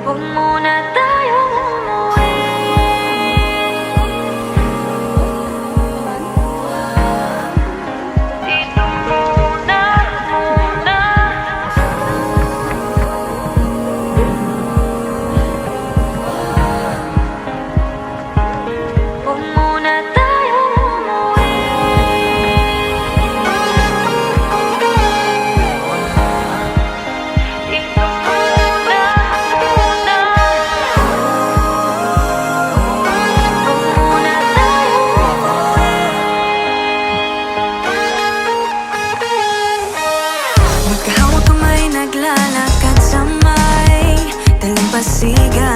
Huwag muna tayong umuwi. Dito muna, muna. Huwag muna tayong umuwi. Dito muna, muna. Huwag muna tayong umuwi. Magkahawak kamay, naglalakad sa may dalampasigan.